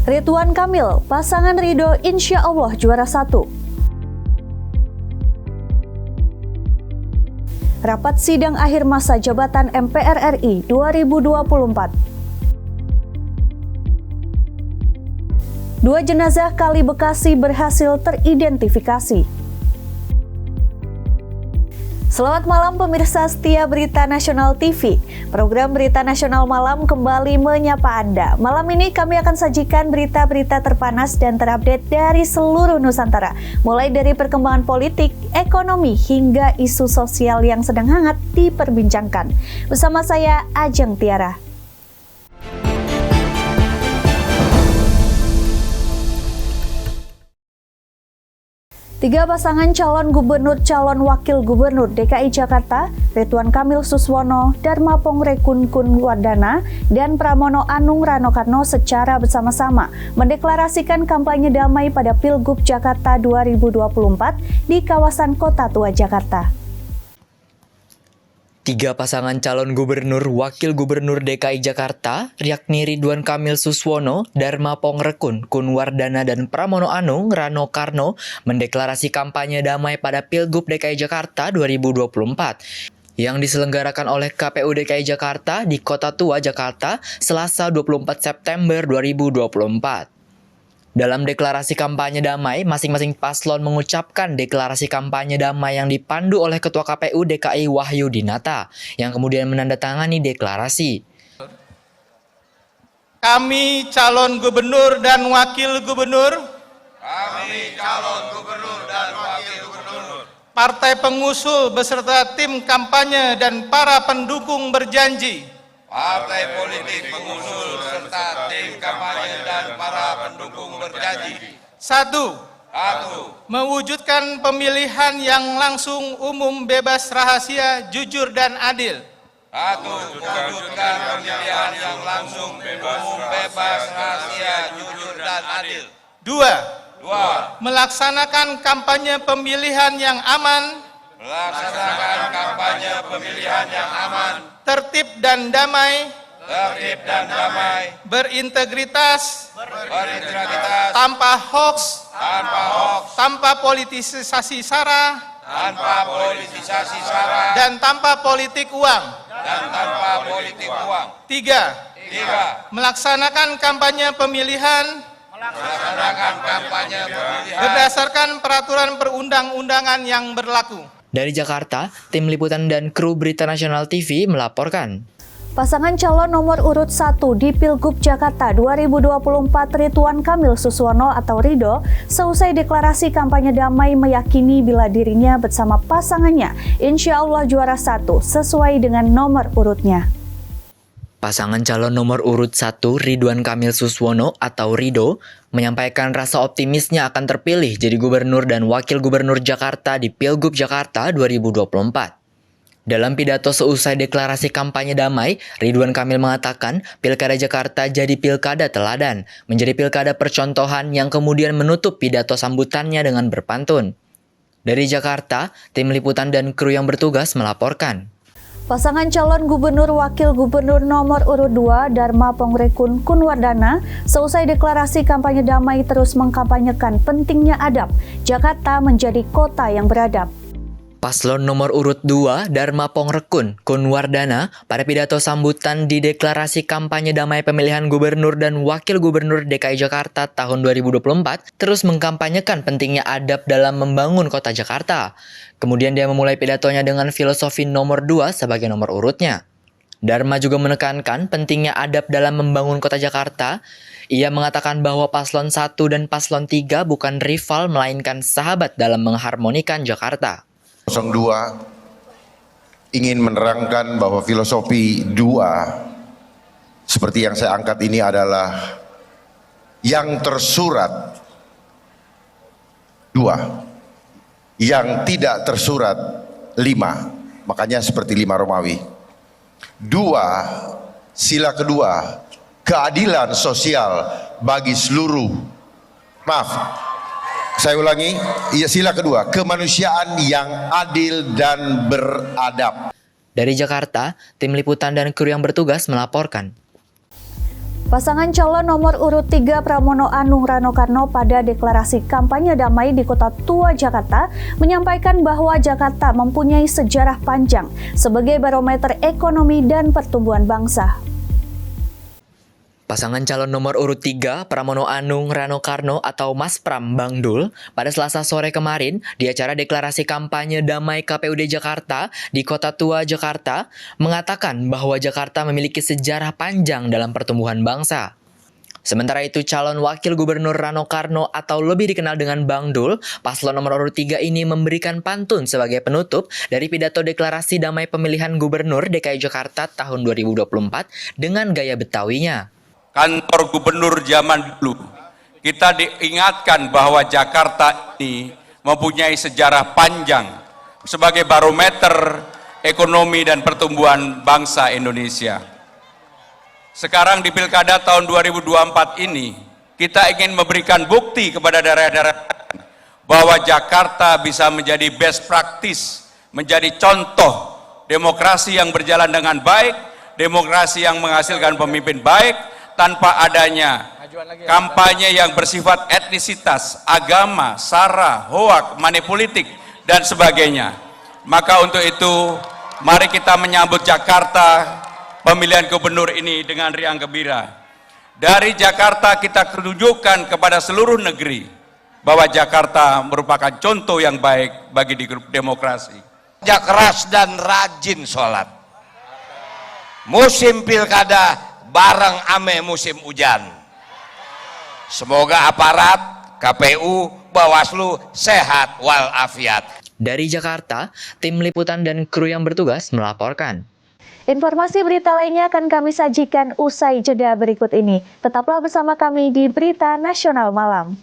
Ridwan Kamil, pasangan Ridho insya Allah juara 1. Rapat sidang akhir masa jabatan MPR RI 2024. Dua jenazah Kali Bekasi berhasil teridentifikasi. Selamat malam pemirsa setia Berita Nasional TV. Program Berita Nasional Malam kembali menyapa Anda. Malam ini kami akan sajikan berita-berita terpanas dan terupdate dari seluruh Nusantara. Mulai dari perkembangan politik, ekonomi, hingga isu sosial yang sedang hangat diperbincangkan. Bersama saya, Ajeng Tiara. Tiga pasangan calon gubernur calon wakil gubernur DKI Jakarta, Ridwan Kamil Suswono, Dharma Pongrekun Kunwardana, dan Pramono Anung Rano Karno secara bersama-sama mendeklarasikan kampanye damai pada Pilgub Jakarta 2024 di kawasan Kota Tua Jakarta. Tiga pasangan calon gubernur wakil gubernur DKI Jakarta, yakni Ridwan Kamil Suswono, Dharma Pongrekun Kunwardana, dan Pramono Anung Rano Karno mendeklarasi kampanye damai pada Pilgub DKI Jakarta 2024 yang diselenggarakan oleh KPU DKI Jakarta di Kota Tua Jakarta Selasa 24 September 2024. Dalam deklarasi kampanye damai, masing-masing paslon mengucapkan deklarasi kampanye damai yang dipandu oleh Ketua KPU DKI Wahyu Dinata, yang kemudian menandatangani deklarasi. Kami calon gubernur dan wakil gubernur. Partai pengusul beserta tim kampanye dan para pendukung berjanji. Partai politik pengusul serta tim kampanye dan para pendukung berjanji. 1. Mewujudkan pemilihan yang langsung, umum, bebas, rahasia, jujur, dan adil. 1. Mewujudkan pemilihan yang langsung, umum, bebas, rahasia, jujur, dan adil. 2. Melaksanakan kampanye pemilihan yang aman, tertib dan damai, berintegritas, tanpa hoaks, tanpa politisasi sara, dan tanpa politik uang. 3. Melaksanakan kampanye pemilihan berdasarkan peraturan perundang-undangan yang berlaku. Dari Jakarta, tim liputan dan kru Berita Nasional TV melaporkan. Pasangan calon nomor urut 1 di Pilgub Jakarta 2024 Ridwan Kamil Suswono atau Ridho, seusai deklarasi kampanye damai meyakini bila dirinya bersama pasangannya insya Allah juara 1 sesuai dengan nomor urutnya. Pasangan calon nomor urut 1 Ridwan Kamil Suswono atau Ridho menyampaikan rasa optimisnya akan terpilih jadi gubernur dan wakil gubernur Jakarta di Pilgub Jakarta 2024. Dalam pidato seusai deklarasi kampanye damai, Ridwan Kamil mengatakan Pilkada Jakarta jadi pilkada teladan, menjadi pilkada percontohan yang kemudian menutup pidato sambutannya dengan berpantun. Dari Jakarta, tim liputan dan kru yang bertugas melaporkan. Pasangan calon gubernur wakil gubernur nomor urut 2 Dharma Pongrekun Kunwardana seusai deklarasi kampanye damai terus mengkampanyekan pentingnya adab, Jakarta menjadi kota yang beradab. Paslon nomor urut 2 Dharma Pongrekun Kunwardana pada pidato sambutan di deklarasi kampanye damai pemilihan gubernur dan wakil gubernur DKI Jakarta tahun 2024 terus mengkampanyekan pentingnya adab dalam membangun kota Jakarta. Kemudian dia memulai pidatonya dengan filosofi nomor 2 sebagai nomor urutnya. Dharma juga menekankan pentingnya adab dalam membangun kota Jakarta. Ia mengatakan bahwa paslon 1 dan paslon 3 bukan rival melainkan sahabat dalam mengharmonikan Jakarta. 02 ingin menerangkan bahwa filosofi 2 seperti yang saya angkat ini adalah yang tersurat 2, yang tidak tersurat 5, makanya seperti 5 Romawi. 2, sila kedua, keadilan sosial bagi seluruh, saya ulangi, sila kedua, kemanusiaan yang adil dan beradab. Dari Jakarta, tim liputan dan kru yang bertugas melaporkan. Pasangan calon nomor urut 3 Pramono Anung Rano Karno pada deklarasi kampanye damai di Kota Tua Jakarta menyampaikan bahwa Jakarta mempunyai sejarah panjang sebagai barometer ekonomi dan pertumbuhan bangsa. Pasangan calon nomor urut 3 Pramono Anung Rano Karno atau Mas Pram Bang Dul pada Selasa sore kemarin di acara deklarasi kampanye damai KPUD Jakarta di Kota Tua Jakarta mengatakan bahwa Jakarta memiliki sejarah panjang dalam pertumbuhan bangsa. Sementara itu calon wakil gubernur Rano Karno atau lebih dikenal dengan Bang Dul, paslon nomor urut 3 ini memberikan pantun sebagai penutup dari pidato deklarasi damai pemilihan gubernur DKI Jakarta tahun 2024 dengan gaya Betawinya. Kantor gubernur zaman dulu, kita diingatkan bahwa Jakarta ini mempunyai sejarah panjang sebagai barometer ekonomi dan pertumbuhan bangsa Indonesia. Sekarang di Pilkada tahun 2024 ini, kita ingin memberikan bukti kepada daerah-daerah bahwa Jakarta bisa menjadi best practice, menjadi contoh demokrasi yang berjalan dengan baik, demokrasi yang menghasilkan pemimpin baik, tanpa adanya kampanye yang bersifat etnisitas, agama, sara, hoak, manipolitik, dan sebagainya. Maka untuk itu, mari kita menyambut Jakarta pemilihan gubernur ini dengan riang gembira. Dari Jakarta kita tunjukkan kepada seluruh negeri bahwa Jakarta merupakan contoh yang baik bagi demokrasi. Kerja keras dan rajin sholat. Musim pilkada bareng ame musim hujan. Semoga aparat, KPU, Bawaslu sehat walafiat. Dari Jakarta, tim liputan dan kru yang bertugas melaporkan. Informasi berita lainnya akan kami sajikan usai jeda berikut ini. Tetaplah bersama kami di Berita Nasional Malam.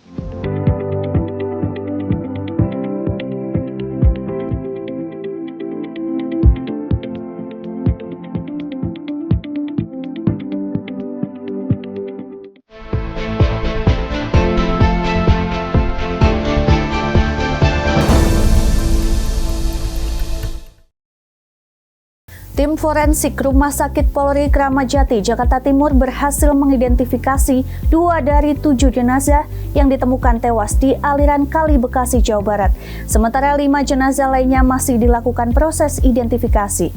Tim forensik Rumah Sakit Polri Kramat Jati, Jakarta Timur berhasil mengidentifikasi 2 dari 7 jenazah yang ditemukan tewas di aliran Kali Bekasi, Jawa Barat. Sementara 5 jenazah lainnya masih dilakukan proses identifikasi.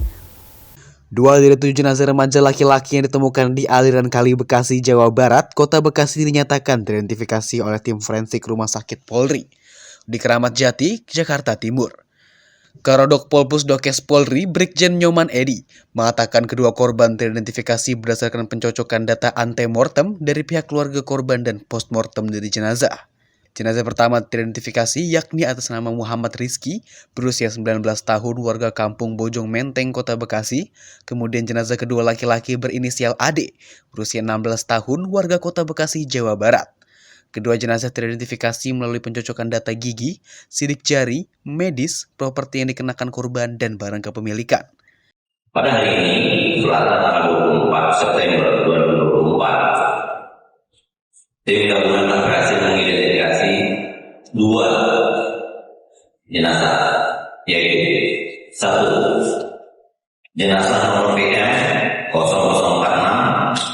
2 dari 7 jenazah remaja laki-laki yang ditemukan di aliran Kali Bekasi, Jawa Barat, Kota Bekasi dinyatakan teridentifikasi oleh tim forensik Rumah Sakit Polri di Kramat Jati, Jakarta Timur. Karodok Polpus Dokes Polri, Brigjen Nyoman Edi, mengatakan kedua korban teridentifikasi berdasarkan pencocokan data antemortem dari pihak keluarga korban dan postmortem dari jenazah. Jenazah pertama teridentifikasi yakni atas nama Muhammad Rizky, berusia 19 tahun, warga kampung Bojong Menteng, Kota Bekasi. Kemudian jenazah kedua laki-laki berinisial AD, berusia 16 tahun, warga Kota Bekasi, Jawa Barat. Kedua jenazah teridentifikasi melalui pencocokan data gigi, sidik jari, medis, properti yang dikenakan korban, dan barang kepemilikan. Pada hari ini, Selasa tanggal 24 September 2024, tim gabungan telah berhasil mengidentifikasi 2 jenazah, yaitu 1 jenazah nomor PM 0046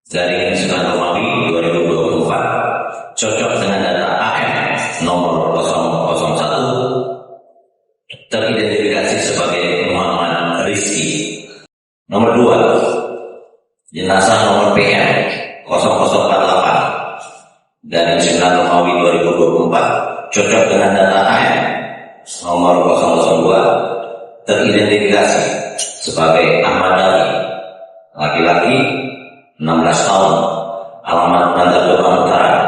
dari Sunan Romawi 2024, cocok dengan data AM nomor 001, teridentifikasi sebagai Muhammad Rizky. Nomor 2, jenazah nomor PM 0048 dari Sunan Romawi 2024, cocok dengan data AM nomor 002, teridentifikasi sebagai Ahmad Ali, laki-laki, 16 tahun, alamat Bantar Gebang Utara,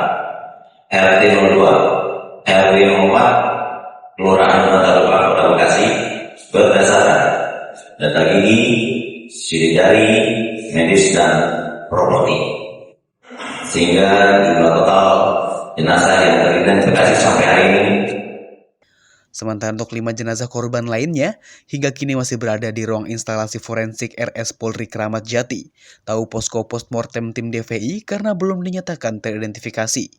RT 02, RW 04, Kelurahan Bantar Gebang, Kota Bekasi, berdasarkan data gigi, sidik jari, medis, dan properti. Sehingga jumlah total jenazah yang teridentifikasi sampai hari ini. Sementara untuk 5 jenazah korban lainnya, hingga kini masih berada di ruang instalasi forensik RS Polri Kramat Jati, tahu posko postmortem tim DVI karena belum dinyatakan teridentifikasi.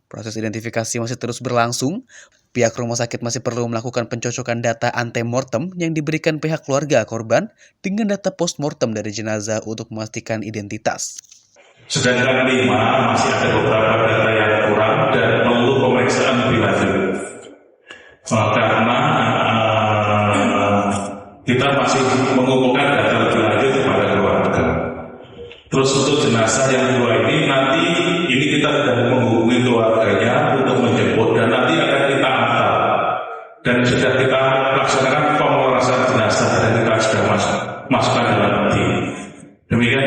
Proses identifikasi masih terus berlangsung. Pihak rumah sakit masih perlu melakukan pencocokan data antemortem yang diberikan pihak keluarga korban dengan data postmortem dari jenazah untuk memastikan identitas. Sedangkan 5 masih ada beberapa data yang kurang dan perlu pemeriksaan lebih lanjut. Karena kita masih mengumpulkan data lebih lanjut kepada keluarga. Terus untuk jenazah yang kedua ini kita sudah menghubungi keluarganya untuk menjemput dan nanti akan kita antar. Dan sudah kita laksanakan pemulasaran jenazah dan kita sudah masukkan dalam tim. Demikian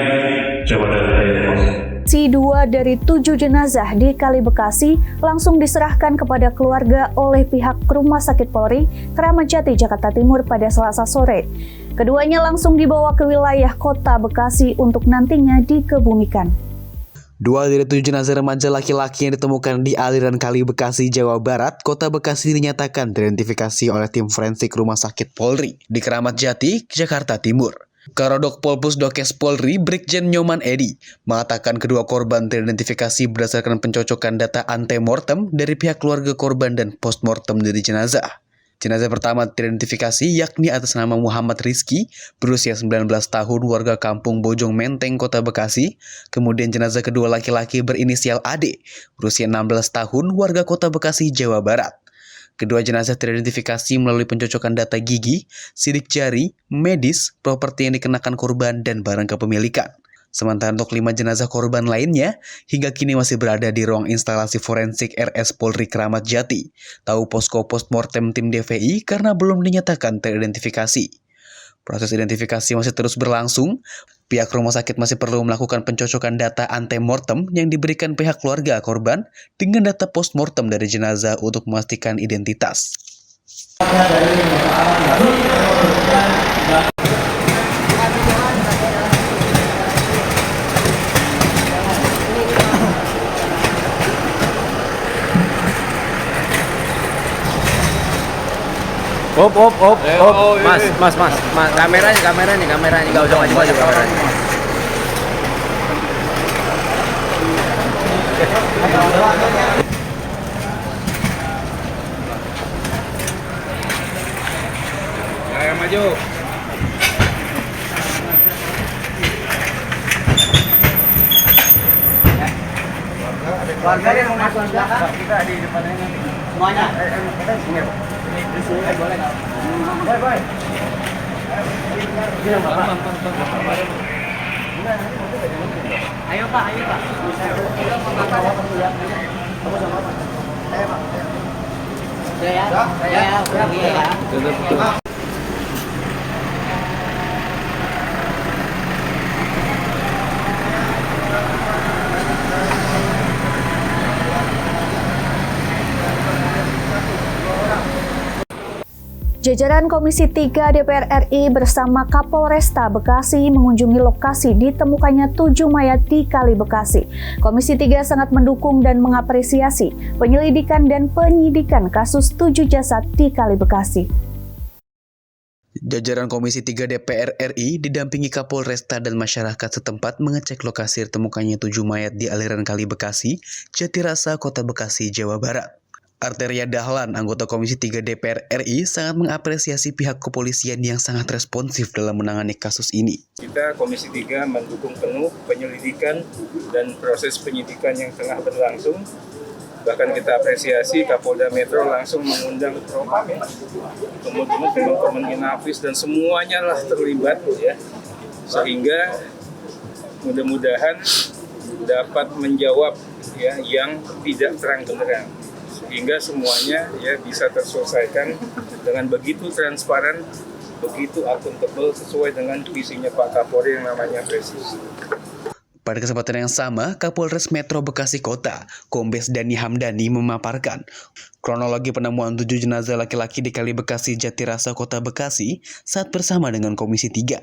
jawaban dari saya. Si 2 dari 7 jenazah di Kali Bekasi langsung diserahkan kepada keluarga oleh pihak Rumah Sakit Polri, Kramat Jati, Jakarta Timur pada Selasa sore. Keduanya langsung dibawa ke wilayah Kota Bekasi untuk nantinya dikebumikan. 2 dari 7 jenazah remaja laki-laki yang ditemukan di aliran Kali Bekasi, Jawa Barat, Kota Bekasi dinyatakan teridentifikasi oleh tim forensik Rumah Sakit Polri di Kramat Jati, Jakarta Timur. Karodok Polpus Dokes Polri, Brigjen Nyoman Edi, mengatakan kedua korban teridentifikasi berdasarkan pencocokan data antemortem dari pihak keluarga korban dan postmortem dari jenazah. Jenazah pertama teridentifikasi yakni atas nama Muhammad Rizky, berusia 19 tahun, warga kampung Bojong Menteng, Kota Bekasi. Kemudian jenazah kedua laki-laki berinisial AD, berusia 16 tahun, warga Kota Bekasi, Jawa Barat. Kedua jenazah teridentifikasi melalui pencocokan data gigi, sidik jari, medis, properti yang dikenakan korban, dan barang kepemilikan. Sementara untuk 5 jenazah korban lainnya, hingga kini masih berada di ruang instalasi forensik RS Polri Kramat Jati, tahu posko postmortem tim DVI karena belum dinyatakan teridentifikasi. Proses identifikasi masih terus berlangsung. Pihak rumah sakit masih perlu melakukan pencocokan data antemortem yang diberikan pihak keluarga korban dengan data postmortem dari jenazah untuk memastikan identitas. Op, mas, kameranya, nggak usah maju kameranya. Ayo maju. Keluarga yang mau masuk belakang, kita di depan ini. Semuanya. Sini. Boleh nggak? Boy. Ayo Pak. Ya. Jajaran Komisi 3 DPR RI bersama Kapolresta Bekasi mengunjungi lokasi ditemukannya 7 mayat di Kali Bekasi. Komisi 3 sangat mendukung dan mengapresiasi penyelidikan dan penyidikan kasus 7 jasad di Kali Bekasi. Jajaran Komisi 3 DPR RI didampingi Kapolresta dan masyarakat setempat mengecek lokasi ditemukannya 7 mayat di aliran Kali Bekasi, Jatirasa, Kota Bekasi, Jawa Barat. Arteria Dahlan, anggota Komisi 3 DPR RI, sangat mengapresiasi pihak kepolisian yang sangat responsif dalam menangani kasus ini. Kita Komisi 3 mendukung penuh penyelidikan dan proses penyidikan yang tengah berlangsung. Bahkan kita apresiasi Kapolda Metro langsung mengundang Propam, kemudian teman-teman Inavis dan semuanya lah terlibat ya. Sehingga mudah-mudahan dapat menjawab ya yang tidak terang-benderang. Sehingga semuanya ya bisa terselesaikan dengan begitu transparan, begitu akuntabel sesuai dengan visinya Pak Kapolri yang namanya presisi. Pada kesempatan yang sama, Kapolres Metro Bekasi Kota, Kombes Dani Hamdani memaparkan kronologi penemuan 7 jenazah laki-laki di Kali Bekasi, Jatirasa, Kota Bekasi saat bersama dengan Komisi 3.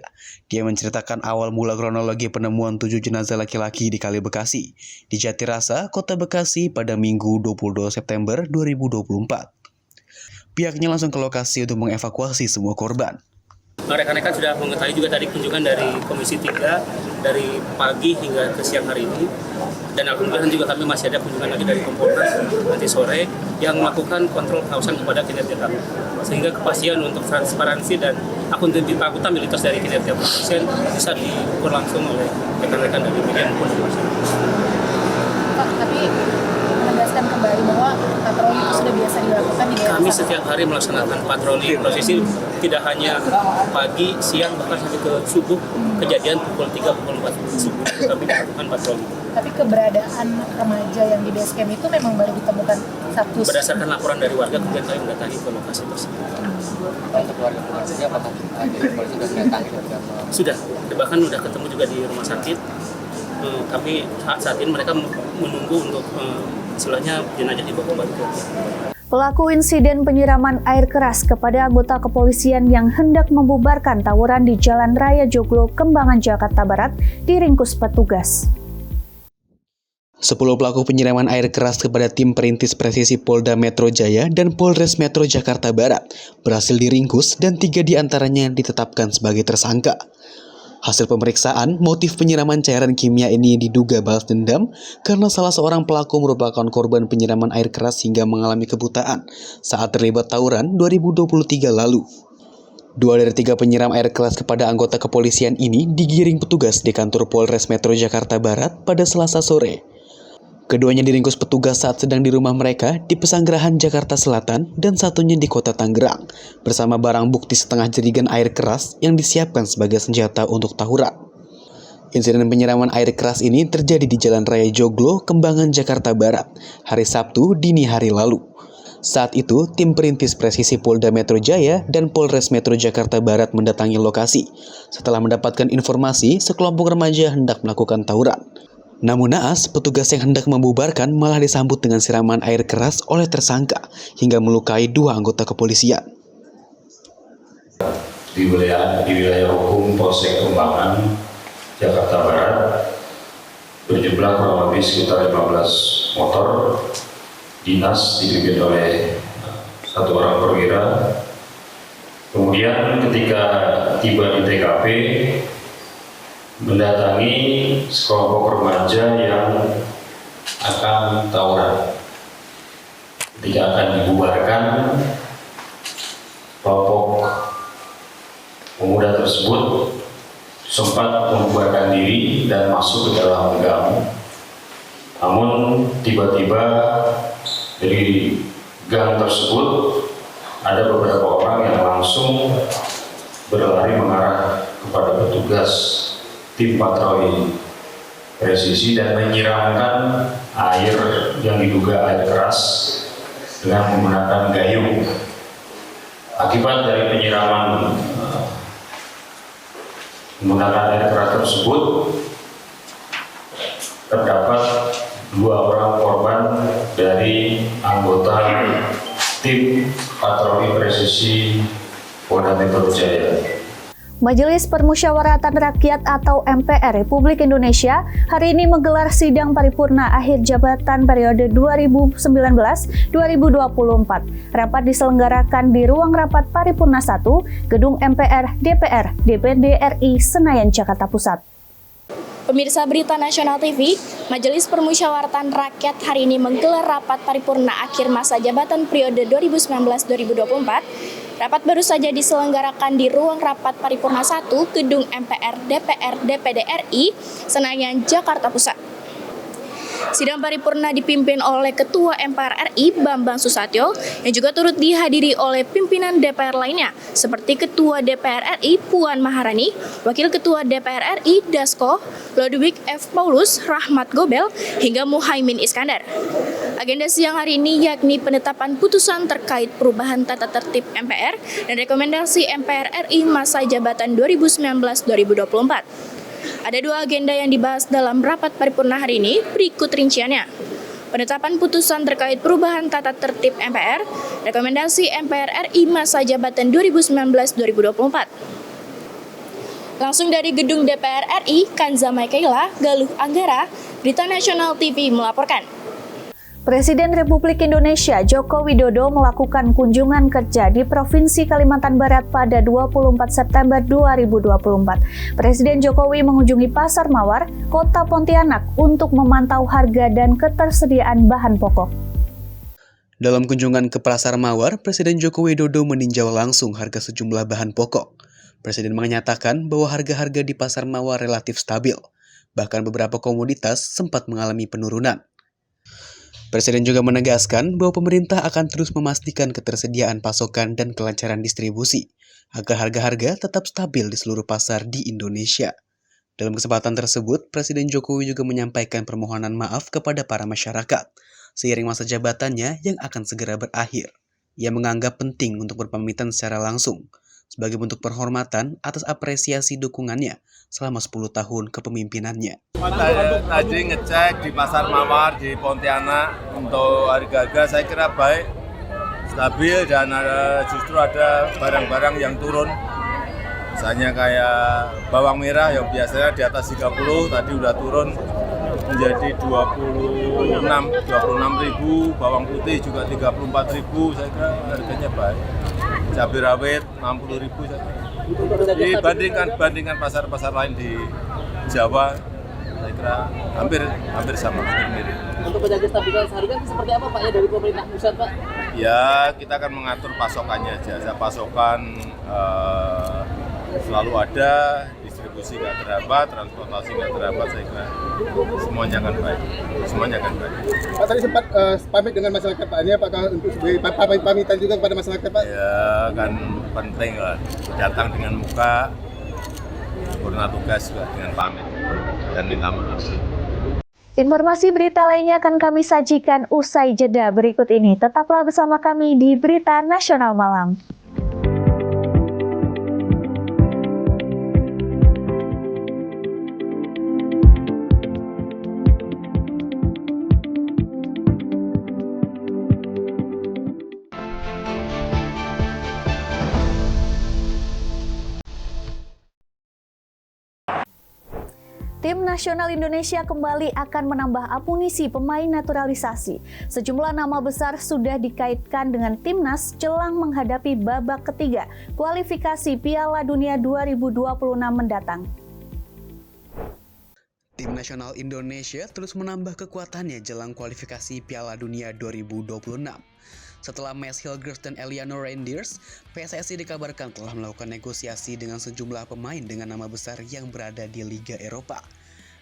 Dia menceritakan awal mula kronologi penemuan 7 jenazah laki-laki di Kali Bekasi, di Jatirasa, Kota Bekasi pada Minggu 22 September 2024. Pihaknya langsung ke lokasi untuk mengevakuasi semua korban. Rekan-rekan sudah mengetahui juga tadi kunjungan dari Komisi 3 dari pagi hingga ke siang hari ini. Dan alhamdulillah juga kami masih ada kunjungan lagi dari Kompolnas nanti sore yang melakukan kontrol pengawasan kepada kinerja kami. Sehingga kepastian untuk transparansi dan akuntabilitas dari kinerja kepolisian bisa diukur langsung oleh rekan-rekan dari media maupun masyarakat. Pak, tapi menegaskan kembali bahwa patroli itu sudah biasa dilakukan di daerah. Kami setiap hari melaksanakan patroli prosesi, tidak hanya pagi, siang, bahkan sampai ke subuh. Kejadian pukul 3, pukul 4 subuh kami melakukan patroli. Tapi keberadaan remaja yang di base camp itu memang baru ditemukan Sabtu. Berdasarkan laporan dari warga, kemudian kami mendatangi ke lokasi tersebut. Untuk keluarga pekerja apakah polisi sudah mendatangi? Sudah, bahkan sudah ketemu juga di rumah sakit. Kami saat ini mereka menunggu untuk istilahnya jenazah dibawa kembali ke. Pelaku insiden penyiraman air keras kepada anggota kepolisian yang hendak membubarkan tawuran di Jalan Raya Joglo, Kembangan, Jakarta Barat diringkus petugas. 10 pelaku penyiraman air keras kepada tim perintis presisi Polda Metro Jaya dan Polres Metro Jakarta Barat berhasil diringkus dan 3 diantaranya ditetapkan sebagai tersangka. Hasil pemeriksaan, motif penyiraman cairan kimia ini diduga balas dendam karena salah seorang pelaku merupakan korban penyiraman air keras hingga mengalami kebutaan saat terlibat tawuran 2023 lalu. 2 dari 3 penyiram air keras kepada anggota kepolisian ini digiring petugas di kantor Polres Metro Jakarta Barat pada Selasa sore. Keduanya diringkus petugas saat sedang di rumah mereka di Pesanggerahan, Jakarta Selatan, dan satunya di Kota Tangerang, bersama barang bukti setengah jerigen air keras yang disiapkan sebagai senjata untuk tawuran. Insiden penyiraman air keras ini terjadi di Jalan Raya Joglo, Kembangan, Jakarta Barat, hari Sabtu dini hari lalu. Saat itu, tim perintis presisi Polda Metro Jaya dan Polres Metro Jakarta Barat mendatangi lokasi setelah mendapatkan informasi sekelompok remaja hendak melakukan tawuran. Namun naas, petugas yang hendak membubarkan malah disambut dengan siraman air keras oleh tersangka hingga melukai 2 anggota kepolisian. Di wilayah hukum Polsek Kembangan, Jakarta Barat, berjumlah kurang lebih sekitar 15 motor dinas dipimpin oleh 1 orang perwira. Kemudian ketika tiba di TKP, mendatangi sekelompok remaja yang akan tawuran. Ketika akan dibubarkan, kelompok pemuda tersebut sempat membubarkan diri dan masuk ke dalam gang. Namun tiba-tiba dari gang tersebut ada beberapa orang yang langsung berlari mengarah kepada petugas tim patroli presisi dan menyiramkan air yang diduga air keras dengan menggunakan gayung. Akibat dari penyiraman menggunakan air keras tersebut, terdapat 2 orang korban dari anggota tim patroli presisi Polda Metro Jaya. Majelis Permusyawaratan Rakyat atau MPR Republik Indonesia hari ini menggelar sidang paripurna akhir jabatan periode 2019-2024. Rapat diselenggarakan di Ruang Rapat Paripurna 1, Gedung MPR DPR DPD RI Senayan, Jakarta Pusat. Pemirsa Berita Nasional TV, Majelis Permusyawaratan Rakyat hari ini menggelar rapat paripurna akhir masa jabatan periode 2019-2024. Rapat baru saja diselenggarakan di Ruang Rapat Paripurna 1, Gedung MPR DPR DPD RI Senayan, Jakarta Pusat. Sidang paripurna dipimpin oleh Ketua MPR RI Bambang Susatyo yang juga turut dihadiri oleh pimpinan DPR lainnya seperti Ketua DPR RI Puan Maharani, Wakil Ketua DPR RI Dasko, Ludwig F. Paulus, Rahmat Gobel, hingga Muhaimin Iskandar. Agenda siang hari ini yakni penetapan putusan terkait perubahan tata tertib MPR dan rekomendasi MPR RI masa jabatan 2019-2024. Ada 2 agenda yang dibahas dalam rapat paripurna hari ini, berikut rinciannya. Penetapan putusan terkait perubahan tata tertib MPR, rekomendasi MPR RI masa jabatan 2019-2024. Langsung dari Gedung DPR RI, Kanza Michaela, Galuh Anggara, Berita Nasional TV melaporkan. Presiden Republik Indonesia Joko Widodo melakukan kunjungan kerja di Provinsi Kalimantan Barat pada 24 September 2024. Presiden Jokowi mengunjungi Pasar Mawar, Kota Pontianak untuk memantau harga dan ketersediaan bahan pokok. Dalam kunjungan ke Pasar Mawar, Presiden Joko Widodo meninjau langsung harga sejumlah bahan pokok. Presiden menyatakan bahwa harga-harga di Pasar Mawar relatif stabil, bahkan beberapa komoditas sempat mengalami penurunan. Presiden juga menegaskan bahwa pemerintah akan terus memastikan ketersediaan pasokan dan kelancaran distribusi, agar harga-harga tetap stabil di seluruh pasar di Indonesia. Dalam kesempatan tersebut, Presiden Jokowi juga menyampaikan permohonan maaf kepada para masyarakat, seiring masa jabatannya yang akan segera berakhir. Ia menganggap penting untuk berpamitan secara langsung, sebagai bentuk penghormatan atas apresiasi dukungannya selama 10 tahun kepemimpinannya. Tadi ngecek di Pasar Mawar di Pontianak untuk harga-harga saya kira baik, stabil, dan justru ada barang-barang yang turun. Misalnya kayak bawang merah yang biasanya di atas 30 tadi udah turun menjadi 26.000, bawang putih juga 34.000, saya kira harganya baik. Cabai rawit 60.000 saya kira. Dibandingkan pasar-pasar lain di Jawa, saya kira hampir sama, hampir mirip. Untuk menjaga stabilitas harga seperti apa Pak ya dari pemerintah pusat Pak? Ya, kita akan mengatur pasokannya aja. Pasokan selalu ada, distribusi nggak terhambat, transportasi nggak terhambat, saya kira semuanya akan baik. Pak tadi sempat pamit dengan masyarakat Pak, ini apakah untuk pamitan juga kepada masyarakat Pak? Ya kan penting lah, datang dengan muka, purna tugas juga dengan pamit dan minta maaf. Informasi berita lainnya akan kami sajikan usai jeda berikut ini. Tetaplah bersama kami di Berita Nasional Malam. Tim Nasional Indonesia kembali akan menambah amunisi pemain naturalisasi. Sejumlah nama besar sudah dikaitkan dengan timnas jelang menghadapi babak ketiga kualifikasi Piala Dunia 2026 mendatang. Tim Nasional Indonesia terus menambah kekuatannya jelang kualifikasi Piala Dunia 2026. Setelah Mads Hilgers dan Eliano Reindeers, PSSI dikabarkan telah melakukan negosiasi dengan sejumlah pemain dengan nama besar yang berada di Liga Eropa.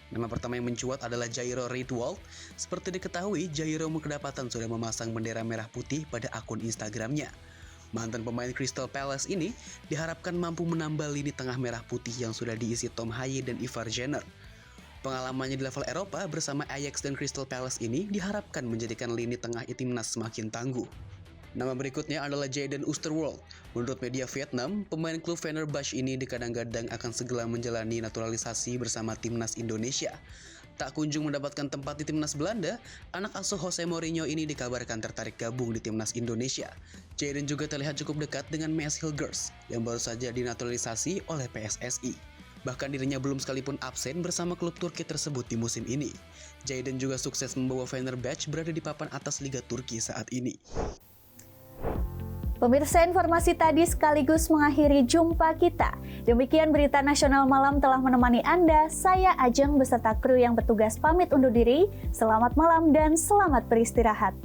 Nama pertama yang mencuat adalah Jairo Riedwald. Seperti diketahui, Jairo kedapatan sudah memasang bendera merah putih pada akun Instagramnya. Mantan pemain Crystal Palace ini diharapkan mampu menambah lini tengah merah putih yang sudah diisi Tom Haye dan Ivar Jenner. Pengalamannya di level Eropa bersama Ajax dan Crystal Palace ini diharapkan menjadikan lini tengah timnas semakin tangguh. Nama berikutnya adalah Jayden Oosterwolde. Menurut media Vietnam, pemain klub Fenerbahce ini dikadang-kadang akan segera menjalani naturalisasi bersama timnas Indonesia. Tak kunjung mendapatkan tempat di timnas Belanda, anak asuh Jose Mourinho ini dikabarkan tertarik gabung di timnas Indonesia. Jayden juga terlihat cukup dekat dengan Mads Hilgers yang baru saja dinaturalisasi oleh PSSI. Bahkan dirinya belum sekalipun absen bersama klub Turki tersebut di musim ini. Jayden juga sukses membawa Fenerbahce berada di papan atas Liga Turki saat ini. Pemirsa, informasi tadi sekaligus mengakhiri jumpa kita. Demikian Berita Nasional Malam telah menemani Anda. Saya Ajeng beserta kru yang bertugas pamit undur diri. Selamat malam dan selamat beristirahat.